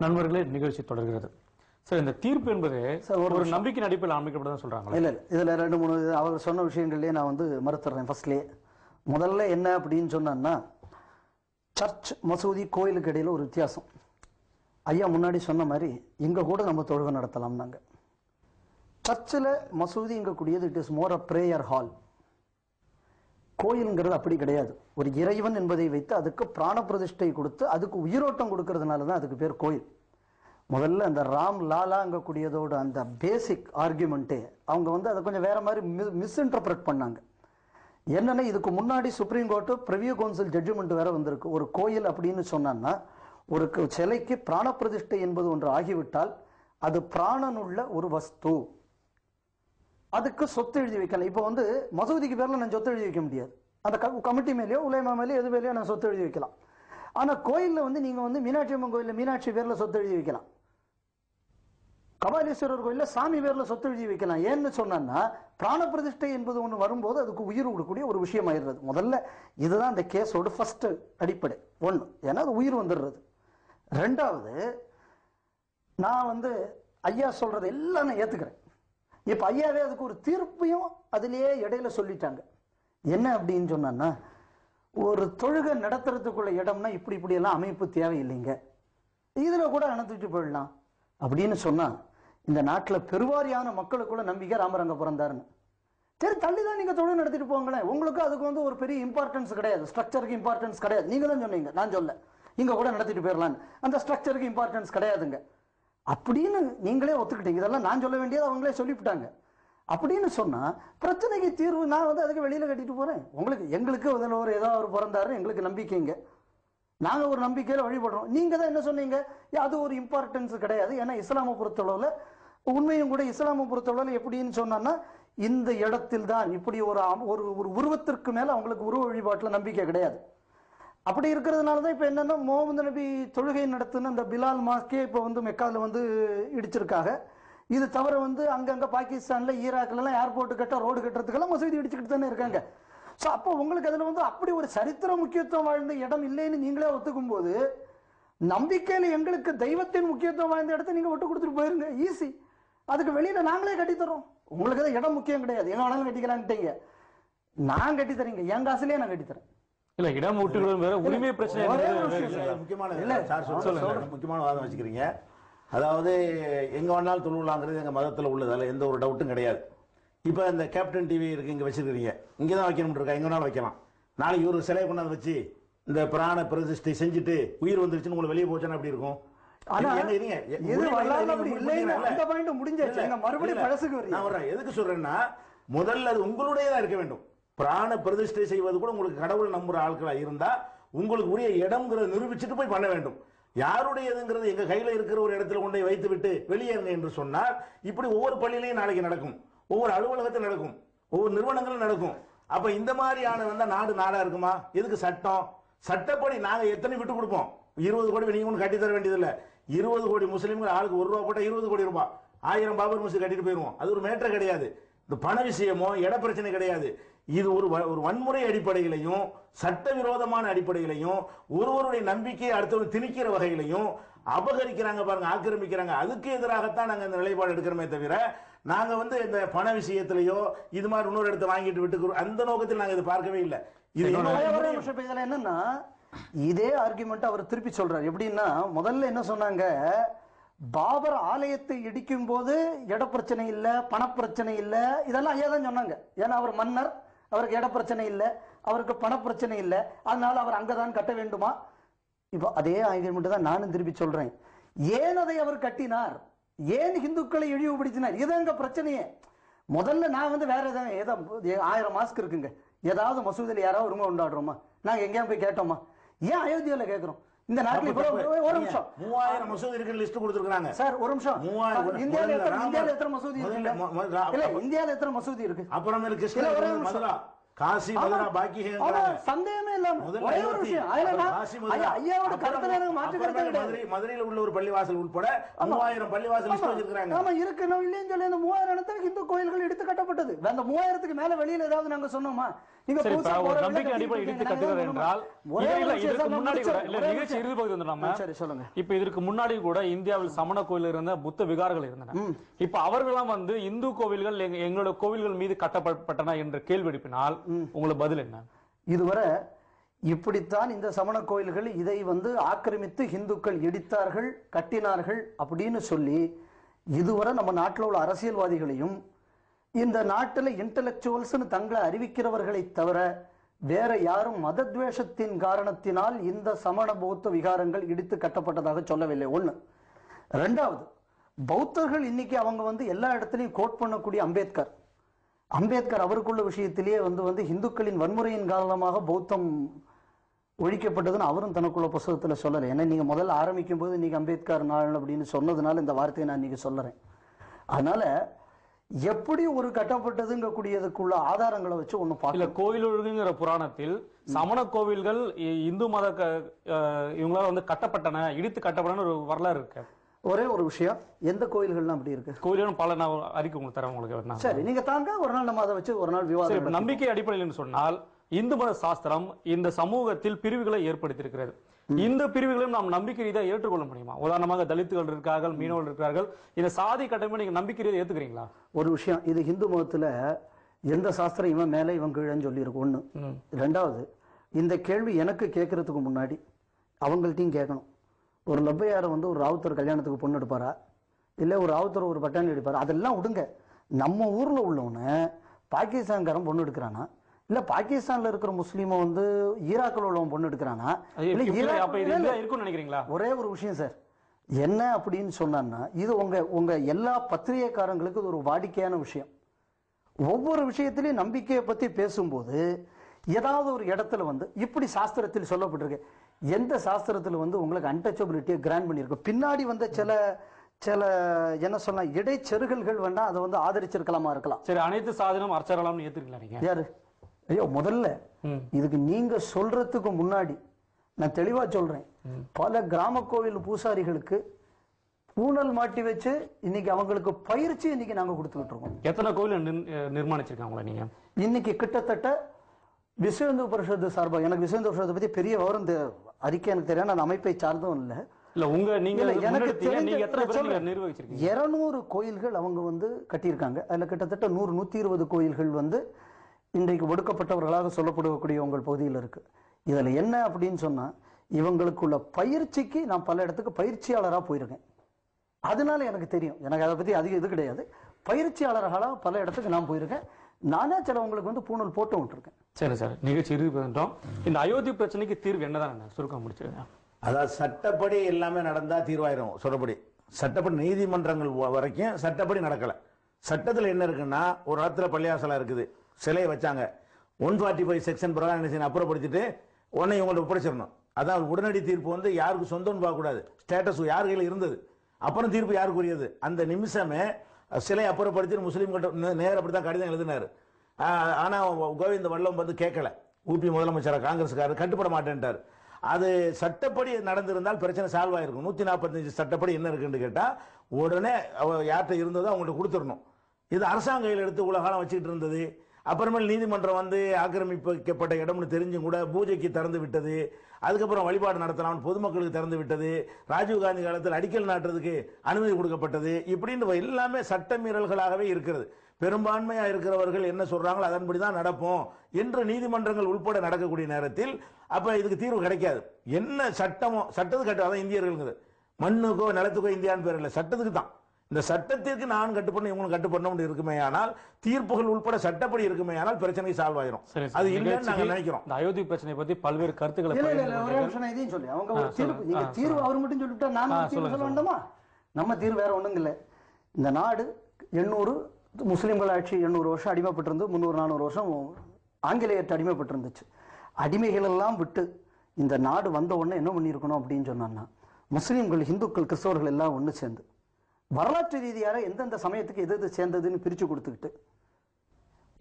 நண்பர்களே, நிகழ்ச்சி தொடர்கிறது. சார், இந்த தீர்ப்பு என்பது ஒரு நம்பிக்கையின் அடிப்படையில் அமைக்கப்பட்டதான் சொல்றாங்க. இல்ல இதுல 2-3 அவர் சொன்ன விஷயங்கள்லயே நான் மறுத்துறேன். ஃபர்ஸ்ட்லயே முதல்ல என்ன அப்படின்னு சொன்னா, சர்ச் மசூதி கோயிலுக்கு இடையில ஒரு வித்தியாசம். ஐயா முன்னாடி சொன்ன மாதிரி இங்க கூட நம்ம தொழுகை நடத்தலாம். நாங்க சர்ச்சில் மசூதி இங்க கூடியது it is more a prayer hall. கோயிலுங்கிறது அப்படி கிடையாது. ஒரு இறைவன் என்பதை வைத்து அதுக்கு பிராண பிரதிஷ்டை கொடுத்து அதுக்கு உயிரோட்டம் கொடுக்கறதுனால தான் அதுக்கு பேர் கோயில். முதல்ல அந்த ராம் லாலாங்க கூடியதோட அந்த பேசிக் ஆர்குமெண்ட்டே அவங்க அதை கொஞ்சம் வேற மாதிரி மிஸ்இன்டர்பிரட் பண்ணாங்க. என்னன்னா, இதுக்கு முன்னாடி supreme court privy council judgment வேற வந்திருக்கு. ஒரு கோயில் அப்படின்னு சொன்னா ஒரு சிலைக்கு பிராண பிரதிஷ்டை என்பது ஒன்று ஆகிவிட்டால் அது பிராணனுள்ள ஒரு வஸ்து, அதுக்கு சொத்து எழுதி வைக்கலாம். இப்போ மசூதிக்கு பேர்ல நான் சொத்து எழுதி வைக்க முடியாது. அந்த கமிட்டி மேலேயோ உலைமா மேலேயோ எது மேலேயோ நான் சொத்து எழுதி வைக்கலாம். ஆனா கோயில்ல நீங்க மீனாட்சி அம்மன் கோயில்ல மீனாட்சி பேர்ல சொத்து எழுதி வைக்கலாம். கபாலீஸ்வரர் கோயில்ல சாமி பேர்ல சொத்து எழுதி வைக்கலாம். ஏன்னு சொன்னா பிராண பிரதிஷ்டை என்பது ஒண்ணு வரும்போது அதுக்கு உயிர் கொடுக்கக்கூடிய ஒரு விஷயம் ஆயிடுறது. முதல்ல இதுதான் இந்த கேஸோட ஃபர்ஸ்ட் அடிப்படை ஒண்ணு. ஏன்னா அது உயிர் வந்துடுறது. ரெண்டாவது, நான் ஐயா சொல்றது எல்லாம் நான் ஏத்துக்கிறேன். இப்ப ஐயாவே அதுக்கு ஒரு தீர்ப்பையும் அதிலேயே இடையில சொல்லிட்டாங்க. என்ன அப்படின்னு சொன்னா, ஒரு தொழுகை நடத்துறதுக்குள்ள இடம்னா இப்படி இப்படி எல்லாம் அமைப்பு தேவையில்லைங்க, இதுல கூட அனுப்பிட்டு போயிடலாம் அப்படின்னு சொன்னா, இந்த நாட்டில் பெருவாரியான மக்களுக்குள்ள நம்பிக்கை ராமர் அங்க பிறந்தாருன்னு. சரி, தள்ளிதான் நீங்க தொழில் நடத்திட்டு போங்களேன். உங்களுக்கு அதுக்கு ஒரு பெரிய இம்பார்ட்டன்ஸ் கிடையாது, ஸ்ட்ரக்சருக்கு இம்பார்ட்டன்ஸ் கிடையாது. நீங்க தான் சொன்னீங்க, நான் சொல்ல. இங்க கூட நடத்திட்டு போயிடலான்னு. அந்த ஸ்ட்ரக்சருக்கு இம்பார்ட்டன்ஸ் கிடையாதுங்க அப்படின்னு நீங்களே ஒத்துக்கிட்டீங்க. இதெல்லாம் நான் சொல்ல வேண்டியது அவங்களே சொல்லிவிட்டாங்க. அப்படின்னு சொன்னா பிரச்சனைக்கு தீர்வு நான் அதுக்கு வெளியில கட்டிட்டு போறேன். எங்களுக்கு ஒரு ஏதோ அவர் பிறந்தாரு, எங்களுக்கு நம்பிக்கைங்க, நாங்க ஒரு நம்பிக்கையில வழிபடுறோம். நீங்க தான் என்ன சொன்னீங்க, அது ஒரு இம்பார்ட்டன்ஸ் கிடையாது. ஏன்னா இஸ்லாமை பொறுத்தளவுல உண்மையும் கூட இஸ்லாமை பொறுத்தளவுல எப்படின்னு சொன்னா, இந்த இடத்தில் தான் இப்படி ஒரு உருவத்திற்கு மேல அவங்களுக்கு உருவ வழிபாட்டுல நம்பிக்கை கிடையாது. அப்படி இருக்கிறதுனாலதான் இப்ப என்னன்னா, முகமது நபி தொழுகை நடத்துன அந்த பிலால் மாஸ்கே இப்ப மெக்கால இடிச்சிருக்காங்க. இது தவிர அங்கங்க பாகிஸ்தான்ல ஈராக்ல எல்லாம் ஏர்போர்ட் கட்ட ரோடு கட்டுறதுக்கெல்லாம் மசூதி இடிச்சுக்கிட்டு தானே இருக்காங்க. சோ அப்போ உங்களுக்கு அதுல அப்படி ஒரு சரித்திர முக்கியத்துவம் வாழ்ந்த இடம் இல்லைன்னு நீங்களே ஒத்துக்கும் போது, நம்பிக்கையில எங்களுக்கு தெய்வத்தின் முக்கியத்துவம் வாழ்ந்த இடத்த நீங்க விட்டு கொடுத்துட்டு போயிருங்க, ஈஸி. அதுக்கு வெளியில நாங்களே கட்டித்தரோம். உங்களுக்கு தான் இடம் முக்கியம் கிடையாது, எங்க வேணாலும் கட்டிக்கலான்ட்டீங்க. நான் கட்டி தரீங்க, என் காசுலயே நான் கட்டித்தரேன். இல்ல, இடம் விட்டுகளும் வேற, உரிமை பிரச்சனை முக்கியமான வாதம் வச்சுக்கிறீங்க. அதாவது எங்க வேணாலும் தொழுவலாங்கிறது எங்க மதத்துல உள்ளது, அதுல எந்த ஒரு டவுட்டும் கிடையாது. இப்ப இந்த கேப்டன் டிவி இருக்கு, இங்க வச்சிருக்கீங்க, இங்கதான் வைக்கணும் இருக்கா, எங்க வேணாலும் வைக்கலாம். நாளைக்கு ஒரு சிலையை கொண்டாந்து வச்சு இந்த பிராண பிரதிஷ்டை செஞ்சுட்டு உயிர் வந்துருச்சுன்னு உங்களுக்கு வெளியே போச்சுன்னா எப்படி இருக்கும்? எதுக்கு சொல்றேன்னா, முதல்ல அது உங்களுடையதா இருக்க வேண்டும். பிராண பிரதிஷ்டை செய்வது கூட உங்களுக்கு கடவுள் நம்புற ஆட்களா இருந்தா உங்களுக்கு உரிய இடம்ங்கிறத நிரூபிச்சுட்டு போய் பண்ண வேண்டும். யாருடையதுங்கிறது எங்க கையில இருக்கிற ஒரு இடத்துல கொண்டு வைத்து விட்டு வெளியேறுங்க என்று சொன்னால், இப்படி ஒவ்வொரு பள்ளியிலையும் நாளைக்கு நடக்கும், ஒவ்வொரு அலுவலகத்தில் நடக்கும், ஒவ்வொரு நிறுவனங்களும் நடக்கும். அப்ப இந்த மாதிரியான நாடு நாடா இருக்குமா? எதுக்கு சட்டம்? சட்டப்படி நாங்க எத்தனை விட்டு கொடுப்போம்? 20 கோடி நீங்க ஒன்று கட்டி தர வேண்டியதில்லை. 20 கோடி முஸ்லீம்கள் ஆளுக்கு 1 ரூபா போட்டா 20 கோடி ரூபாய், 1000 பாபர் மசூதி கட்டிட்டு போயிருவோம். அது ஒரு மேட்டர் கிடையாது. இந்த பண விஷயமோ இட பிரச்சனை கிடையாது. இது ஒரு வன்முறை அடிப்படையிலையும் சட்டவிரோதமான அடிப்படையிலையும் ஒருவருடைய நம்பிக்கையை அடுத்தவங்க திணிக்கிற வகையிலையும் அபகரிக்கிறாங்க பாருங்க, ஆக்கிரமிக்கிறாங்க. அதுக்கு எதிராகத்தான் நாங்க இந்த நிலைப்பாடு எடுக்கிறோமே தவிர, நாங்க இந்த பண விஷயத்திலேயோ இது மாதிரி இன்னொரு இடத்தை வாங்கிட்டு விட்டு அந்த நோக்கத்தில் நாங்க இதை பார்க்கவே இல்லை. இது என்னன்னா, இதே ஆர்குமெண்ட் அவர் திருப்பி சொல்றாரு. எப்படின்னா, முதல்ல என்ன சொன்னாங்க, பாபர் ஆலயத்தை இடிக்கும் போது இட பிரச்சனை இல்ல, பண பிரச்சனை இல்ல, இதெல்லாம் ஐயா தான் சொன்னாங்க. ஏன்னா அவர் மன்னர், அவருக்கு இட பிரச்சனை இல்ல, அவருக்கு பண பிரச்சனை இல்ல, அதனால அவர் அங்கதான் கட்ட வேண்டுமா? இப்போ அதே ஆர்குமெண்ட் தான் நானும் திருப்பி சொல்றேன். ஏன் அதை அவர் கட்டினார், ஏன் இந்துக்களை இழிவுபடுத்தினார், இதுங்க பிரச்சனையே. முதல்ல நான் வேற ஏதோ 1000 மாஸ்க் இருக்குங்க, ஏதாவது மசூதியில் யாராவது உரிமை கொண்டாடுறோமா? நாங்க எங்கேயும் போய் கேட்டோமா? ஏன் அயோத்தியில கேட்கிறோம்? இந்த நாட்டில் ஒரு நிமிஷம் 3000 மசூதி இருக்கு லிஸ்ட் கொடுத்திருக்காங்க சார். ஒரு நிமிஷம், இந்தியாவில் எத்தனை மசூதி இருக்கு? இல்ல, இந்தியாவில் எத்தனை மசூதி இருக்கு? அப்புறம் காசி மதுரா பாக்கி சந்தேகமே இல்லாம ஒரே ஒரு விஷயம் ஐயாவோட கருத்துல எனக்கு மாற்று கருத்து கிடையாது. மதுரையில் உள்ள ஒரு பள்ளிவாசல் உட்பட 3000 பள்ளிவாசல் லிஸ்ட் வச்சிருக்காங்க. ஆமா இருக்கு, நான் இல்லைன்னு சொல்லி அந்த 3000 இடத்துல இந்து கோயில்கள் எடுத்து கட்டப்பட்டது. அந்த 3000க்கு மேல வெளியில ஏதாவது நாங்க சொன்னோமா? நீங்க நம்பிக்கை அடிப்படையில் இடித்து கட்டுகிறது என்றால் இதற்கு முன்னாடி கூட இல்ல நிகழ்ச்சி இறுதி பகுதி வந்துடாம சரி சொல்லுங்க. இப்ப இதற்கு முன்னாடி கூட இந்தியாவில் சமண கோயில் இருந்த புத்த விகாரங்கள் இருந்தன. இப்ப அவர்களாம் வந்து இந்து கோவில்கள் எங்களோட கோவில்கள் மீது கட்டப்பட்டன என்ற கேள்வி எழுப்பினால் உங்களுக்கு பதில் என்ன? இதுவரை இப்படித்தான் இந்த சமண கோயில்கள் இதை வந்து ஆக்கிரமித்து இந்துக்கள் இடித்தார்கள் கட்டினார்கள் அப்படின்னு சொல்லி இதுவரை நம்ம நாட்டில் உள்ள அரசியல்வாதிகளையும் இந்த நாட்டில் இன்டலெக்சுவல்ஸ்னு தங்களை அறிவிக்கிறவர்களை தவிர வேற யாரும் மதத்வேஷத்தின் காரணத்தினால் இந்த சமண பௌத்த விகாரங்கள் இடித்து கட்டப்பட்டதாக சொல்லவில்லை. ஒண்ணு. ரெண்டாவது, பௌத்தர்கள் இன்னைக்கு அவங்க வந்து எல்லா இடத்துலையும் கோட் பண்ணக்கூடிய அம்பேத்கர் அவருக்குள்ள விஷயத்திலேயே வந்து இந்துக்களின் வன்முறையின் காரணமாக பௌத்தம் ஒழிக்கப்பட்டதுன்னு அவரும் தனக்குள்ள புத்தகத்துல சொல்லலை. ஏன்னா நீங்க முதல்ல ஆரம்பிக்கும் போது நீங்க அம்பேத்கர் நாள் அப்படின்னு சொன்னதுனால இந்த வார்த்தையை நான் இன்னைக்கு சொல்றேன். அதனால எப்படி ஒரு கட்டப்பட்டதுங்கக்கூடியதுக்குள்ள ஆதாரங்களை வச்சு ஒண்ணு பார்க்கல. கோயில் ஒழுங்குங்கிற புராணத்தில் சமண கோவில்கள் இந்து மத இவங்களால வந்து கட்டப்பட்டன, இடித்து கட்டப்பட்டன ஒரு வரலாறு இருக்கு. ஒரே ஒரு விஷயம், எந்த கோயில்கள்லாம் அப்படி இருக்கு? கோயிலும் பல நான் அறிக்கை உங்களுக்கு தரேன் உங்களுக்கு. சரி, நீங்க தாங்க ஒரு நாள் நம்ம அதை வச்சு ஒரு நாள் விவாதம். நம்பிக்கை அடிப்படையில் சொன்னால் இந்து மத சாஸ்திரம் இந்த சமூகத்தில் பிரிவுகளை ஏற்படுத்தியிருக்கிறது. இந்த பிரிவுகளையும் நாம் நம்பிக்கை ரீதியாக ஏற்றுக்கொள்ள முடியுமா? உதாரணமாக தலித்துகள் இருக்கார்கள், மீனவர்கள் இருக்கிறார்கள். இந்த சாதி கட்டமைப்பை நீங்க நம்பிக்கை ரீதியாக ஏத்துக்கிறீங்களா? ஒரு விஷயம், இது இந்து மதத்துல எந்த சாஸ்திரம் இவன் மேல இவன் கீழன்னு சொல்லி இருக்கு. ஒண்ணு. ரெண்டாவது, இந்த கேள்வி எனக்கு கேட்கறதுக்கு முன்னாடி அவங்கள்ட்டையும் கேட்கணும். ஒரு லப்பையாரை வந்து ஒரு ராவுத்தர் கல்யாணத்துக்கு பொண்ணு எடுப்பாரா, இல்ல ஒரு ராவுத்தர் ஒரு பட்டாணி எடுப்பாரா? அதெல்லாம் விடுங்க. நம்ம ஊர்ல உள்ளவன பாகிஸ்தான்காரன் பொண்ணு எடுக்கிறானா, இல்ல பாகிஸ்தான்ல இருக்கிற முஸ்லீமை வந்து ஈராக்கில் உள்ளவன் பொண்ணு எடுக்கிறானா? ஒரே ஒரு விஷயம் சார், என்ன அப்படின்னு சொன்னான்னா இது உங்க எல்லா பத்திரிகைக்காரங்களுக்கு இது ஒரு வாடிக்கையான விஷயம். ஒவ்வொரு விஷயத்திலையும் நம்பிக்கையை பத்தி பேசும்போது ஏதாவது ஒரு இடத்துல வந்து இப்படி சாஸ்திரத்தில் சொல்லப்பட்டிருக்கு. எந்த சாஸ்திரத்தில் வந்து உங்களுக்கு அன்டச்சபிலிட்டியை கிராண்ட் பண்ணிருக்கு? பின்னாடி வந்த சில என்ன சொல்லலாம் இடைச்செருகல்கள் வேணா அதை வந்து ஆதரிச்சிருக்கலாமா இருக்கலாம். சரி, அனைத்து சாதனம் அர்ச்சகலாம்னு ஏத்துக்கலாம். யாரு? ஐயோ, முதல்ல இதுக்கு நீங்க சொல்றதுக்கு முன்னாடி நான் தெளிவா சொல்றேன். பல கிராம கோவில் பூசாரிகளுக்கு பூனல் மாட்டி வச்சு இன்னைக்கு அவங்களுக்கு பயிற்சி இன்னைக்கு நாங்க கொடுத்துக்கிட்டு இருக்கோம். எத்தனை கோவில் நிர்மாணிச்சிருக்காங்களா நீங்க? இன்னைக்கு கிட்டத்தட்ட விஸ்வ இந்து பரிஷத்து சார்பாக, எனக்கு விஸ்வ இந்து பரிஷத்தை பத்தி பெரிய விவரம் அறிக்கை எனக்கு தெரியாது, அந்த அமைப்பை சார்ந்தும் இல்லை. 200 கோயில்கள் அவங்க வந்து கட்டியிருக்காங்க. அதுல கிட்டத்தட்ட 100-120 கோயில்கள் வந்து இன்றைக்கு ஒடுக்கப்பட்டவர்களாக சொல்லப்படக்கூடிய உங்கள் பகுதியில் இருக்கு. இதுல என்ன அப்படின்னு சொன்னா இவங்களுக்குள்ள பயிற்சிக்கு நான் பல இடத்துக்கு பயிற்சியாளராக போயிருக்கேன். அதனால எனக்கு தெரியும். எனக்கு அதை பத்தி அதிக இது கிடையாது. பயிற்சியாளர்களாக பல இடத்துக்கு நான் போயிருக்கேன். நானே சிலவங்களுக்கு வந்து பூணல் போட்டு விட்டுருக்கேன். சரி சார், நிகழ்ச்சி இறுதி இந்த அயோத்தி பிரச்சனைக்கு தீர்வு என்னதான் சுருக்கம் முடிச்சிருங்க. அதாவது சட்டப்படி எல்லாமே நடந்தா தீர்வாயிரும். சொல்றபடி சட்டப்படி நீதிமன்றங்கள் வரைக்கும் சட்டப்படி நடக்கல. சட்டத்தில் என்ன இருக்குன்னா, ஒரு இடத்துல பள்ளிவாசலா இருக்குது, சிலையை வச்சாங்க, 145 செக்ஷன் பிரகாரம் என்ன செய்யணும், அப்புறப்படுத்திட்டு உடனே இவங்கள்ட்ட ஒப்படைச்சிடணும். அதான் உடனடி தீர்ப்பு வந்து யாருக்கு சொந்தம்னு பார்க்கக்கூடாது, ஸ்டேட்டஸ் யார் கையில் இருந்தது, அப்புறம் தீர்ப்பு யாருக்குரியது. அந்த நிமிஷமே சிலை அப்புறப்படுத்தி முஸ்லீம்கிட்ட நேரம் அப்படி தான் கடிதம் எழுதினார். ஆனால் கோவிந்த வல்லம் வந்து கேட்கல. ஊபி முதலமைச்சர் காங்கிரஸ்காரர் கட்டுப்பட மாட்டேன்ட்டார். அது சட்டப்படி நடந்திருந்தால் பிரச்சனை சால்வ் ஆயிருக்கும். 145 சட்டப்படி என்ன இருக்குன்னு கேட்டால் உடனே யார்கிட்ட இருந்ததோ அவங்கள்ட்ட கொடுத்துடணும். இது அரசாங்க கையில் எடுத்து உலகாலம் வச்சுக்கிட்டு இருந்தது. அப்புறமேல் நீதிமன்றம் வந்து ஆக்கிரமிக்கப்பட்ட இடம்னு தெரிஞ்சும் கூட பூஜைக்கு திறந்து விட்டது. அதுக்கப்புறம் வழிபாடு நடத்தலாம் பொதுமக்களுக்கு திறந்து விட்டது. ராஜீவ்காந்தி காலத்தில் அடிக்கல் நாட்டுறதுக்கு அனுமதி கொடுக்கப்பட்டது. இப்படின்னு எல்லாமே சட்டமீறல்களாகவே இருக்கிறது. பெரும்பான்மையாக இருக்கிறவர்கள் என்ன சொல்றாங்களோ அதன்படி தான் நடப்போம் என்று நீதிமன்றங்கள் உள்பட நடக்கக்கூடிய நேரத்தில் அப்ப இதுக்கு தீர்வு கிடைக்காது. என்ன சட்டமோ சட்டத்துக்கு கட்டு, அதான் இந்தியர்கள் மண்ணுக்கோ நிலத்துக்கோ இந்தியான்னு பேர் இல்லை, சட்டத்துக்கு தான். இந்த சட்டத்திற்கு நான் கட்டுப்படணும் இவங்களும் கட்டுப்படணும் இருக்குமே ஆனால் தீர்ப்புகள் உட்பட சட்டப்படி இருக்குமே ஆனால் பிரச்சனை சால்வ் ஆயிரும். அது இல்லைன்னு நாங்க நினைக்கிறோம். இந்த அயோத்தி பிரச்சனை பத்தி பல்வேறு கருத்துக்களை சொல்லி அவங்க தீர்வு அவர் மட்டும் சொல்லிவிட்டா நான் சொல்ல வேண்டாமா? நம்ம தீர்வு வேற ஒண்ணுங்க இல்லை. இந்த நாடு 800 முஸ்லிம்கள் ஆட்சி 800 வருஷம் அடிமைப்பட்டிருந்து 300-400 வருஷம் ஆங்கிலேயர்கிட்ட அடிமைப்பட்டிருந்துச்சு. அடிமைகள் எல்லாம் விட்டு இந்த நாடு வந்த உடனே என்ன பண்ணியிருக்கணும் அப்படின்னு சொன்னான்னா, முஸ்லிம்கள், இந்துக்கள், கிறிஸ்தவர்கள் எல்லாம் ஒன்று சேர்ந்து வரலாற்று ரீதியாக எந்தெந்த சமயத்துக்கு எது எது சேர்ந்ததுன்னு பிரித்து கொடுத்துக்கிட்டு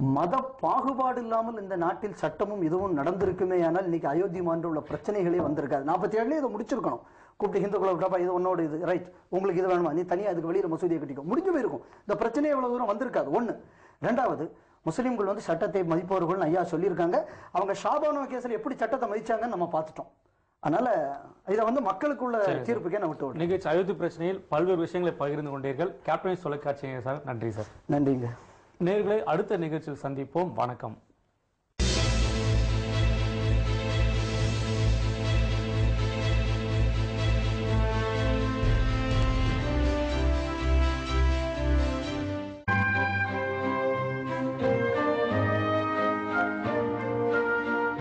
மத பாகுபாடு இல்லாமல் இந்த நாட்டில் சட்டமும் இதுவும் நடந்திருக்குமே, ஆனால் இன்னைக்கு அயோத்தி மாநில உள்ள பிரச்சனைகளே வந்திருக்காது. 47 இதை முடிச்சிருக்கணும். கூப்பிட்டு ஹிந்துக்களை விட்டாப்பா இது உன்னோட இது ரைட், உங்களுக்கு இது வேணுமா, நீ தனியாக அதுக்கு வெளியில் மசூதியை கட்டிக்கும், முடிஞ்சு போயிருக்கும். இந்த பிரச்சனை எவ்வளவு தூரம் வந்திருக்காது. ஒன்று. ரெண்டாவது, முஸ்லீம்கள் வந்து சட்டத்தை மதிப்பவர்கள் ஐயா சொல்லியிருக்காங்க. அவங்க ஷாபானோ கேஸில் எப்படி சட்டத்தை மதிச்சாங்கன்னு நம்ம பார்த்துட்டோம். அதனால இதை வந்து மக்களுக்குள்ள தீர்ப்புக்கே நான் விட்டு நிகழ்ச்சி அயோத்தி பிரச்சனையில் பல்வேறு விஷயங்களை பகிர்ந்து கொண்டீர்கள். கேப்டன் தொலைக்காட்சி சார், நன்றி சார். நன்றிங்க நேர்களை அடுத்த நிகழ்ச்சியில் சந்திப்போம். வணக்கம்.